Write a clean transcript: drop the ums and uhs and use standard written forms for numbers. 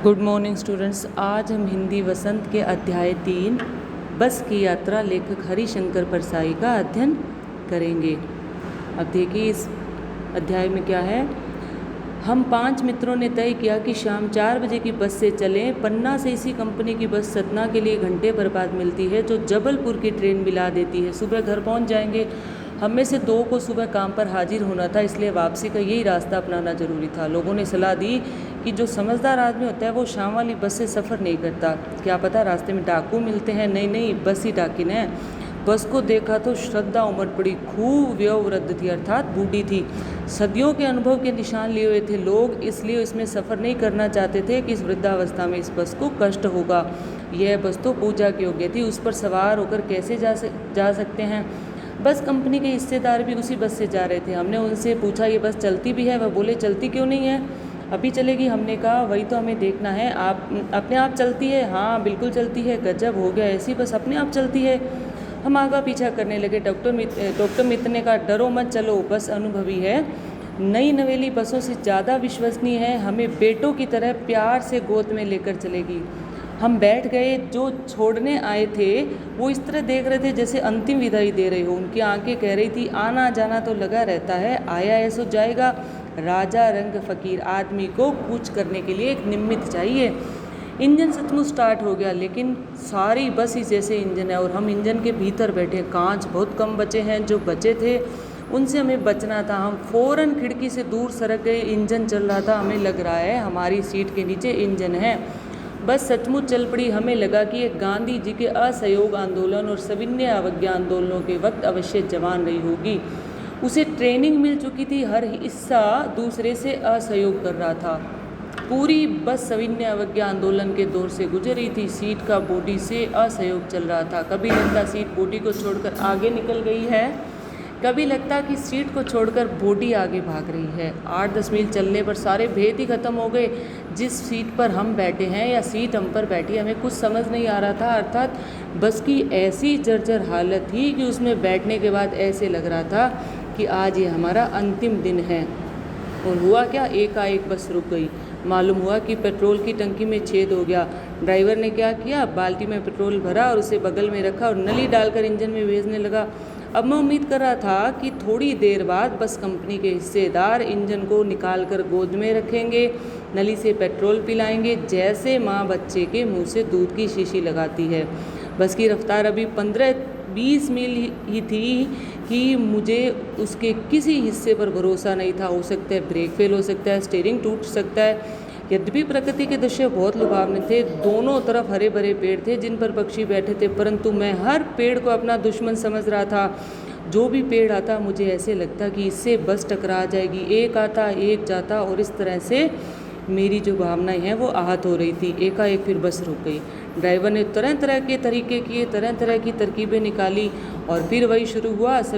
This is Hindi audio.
Good morning students. आज हम हिंदी वसंत के अध्याय 3 बस की यात्रा लेखक हरिशंकर परसाई का अध्ययन करेंगे। अब देखिए इस अध्याय में क्या है। हम 5 मित्रों ने तय किया कि शाम 4 बजे की बस से चलें। पन्ना से इसी कंपनी की बस सतना के लिए घंटे भर बाद मिलती है, जो जबलपुर की ट्रेन मिला देती है। सुबह घर पहुंच जाएंगे। हम में से 2 को सुबह काम पर हाजिर होना था, इसलिए वापसी का यही रास्ता अपनाना जरूरी था। लोगों ने सलाह दी कि जो समझदार आदमी होता है वो शाम वाली बस से सफ़र नहीं करता। क्या पता रास्ते में डाकू मिलते हैं। नहीं, बस ही डाकिन है। बस को देखा तो श्रद्धा उमड़ पड़ी। खूब वयोवृद्ध थी, अर्थात बूढ़ी थी। सदियों के अनुभव के निशान लिए हुए थे लोग, इसलिए इसमें सफ़र नहीं करना चाहते थे कि इस वृद्धावस्था में इस बस को कष्ट होगा। यह बस तो पूजा के योग्य थी, उस पर सवार होकर कैसे जा सकते हैं। बस कंपनी के हिस्सेदार भी उसी बस से जा रहे थे। हमने उनसे पूछा ये बस चलती भी है? वह बोले चलती क्यों नहीं है, अभी चलेगी। हमने कहा वही तो हमें देखना है। आप अपने आप चलती है? हाँ बिल्कुल चलती है। गजब हो गया, ऐसी बस अपने आप चलती है। हम आगा पीछा करने लगे। डॉक्टर मित्र ने कहा डरो मत, चलो, बस अनुभवी है, नई नवेली बसों से ज़्यादा विश्वसनीय है, हमें बेटों की तरह प्यार से गोद में लेकर चलेगी। हम बैठ गए। जो छोड़ने आए थे वो इस तरह देख रहे थे जैसे अंतिम विदाई दे रहे हो। उनकी आंखें कह रही थी आना जाना तो लगा रहता है, आया है सो जाएगा। राजा रंग फकीर, आदमी को कूच करने के लिए एक निमित्त चाहिए। इंजन सचमुच स्टार्ट हो गया, लेकिन सारी बस ही जैसे इंजन है और हम इंजन के भीतर बैठे। कांच बहुत कम बचे हैं, जो बचे थे उनसे हमें बचना था। हम फौरन खिड़की से दूर सरक गए। इंजन चल रहा था, हमें लग रहा है हमारी सीट के नीचे इंजन है। बस सचमुच चल पड़ी। हमें लगा कि एक गांधी जी के असहयोग आंदोलन और सविनय अवज्ञा आंदोलनों के वक्त अवश्य जवान रही होगी। उसे ट्रेनिंग मिल चुकी थी, हर हिस्सा दूसरे से असहयोग कर रहा था। पूरी बस सविनय अवज्ञा आंदोलन के दौर से गुजर रही थी। सीट का बॉडी से असहयोग चल रहा था। कभी लगता सीट बॉडी को छोड़कर आगे निकल गई है, कभी लगता कि सीट को छोड़कर बॉडी आगे भाग रही है। 8-10 मील चलने पर सारे भेद ही खत्म हो गए। जिस सीट पर हम बैठे हैं या सीट हम पर बैठी, हमें कुछ समझ नहीं आ रहा था। अर्थात बस की ऐसी जर्जर हालत थी कि उसमें बैठने के बाद ऐसे लग रहा था कि आज ये हमारा अंतिम दिन है। और हुआ क्या, एकाएक बस रुक गई। मालूम हुआ कि पेट्रोल की टंकी में छेद हो गया। ड्राइवर ने क्या किया, बाल्टी में पेट्रोल भरा और उसे बगल में रखा और नली डालकर इंजन में भेजने लगा। अब मैं उम्मीद कर रहा था कि थोड़ी देर बाद बस कंपनी के हिस्सेदार इंजन को निकालकर गोद में रखेंगे, नली से पेट्रोल पिलाएंगे, जैसे माँ बच्चे के मुंह से दूध की शीशी लगाती है। बस की रफ्तार अभी 15-20 मील ही थी कि मुझे उसके किसी हिस्से पर भरोसा नहीं था। हो सकता है ब्रेक फेल हो सकता है, स्टीयरिंग टूट सकता है। यद्यपि प्रकृति के दृश्य बहुत लुभावने थे। दोनों तरफ हरे भरे पेड़ थे जिन पर पक्षी बैठे थे, परंतु मैं हर पेड़ को अपना दुश्मन समझ रहा था। जो भी पेड़ आता मुझे ऐसे लगता कि इससे बस टकरा जाएगी। एक आता एक जाता और इस तरह से मेरी जो भावनाएं हैं वो आहत हो रही थी। एकाएक फिर बस रुक गई। ड्राइवर ने तरह तरह के तरीके किए, तरह तरह की तरकीबें निकाली और फिर वही शुरू हुआ।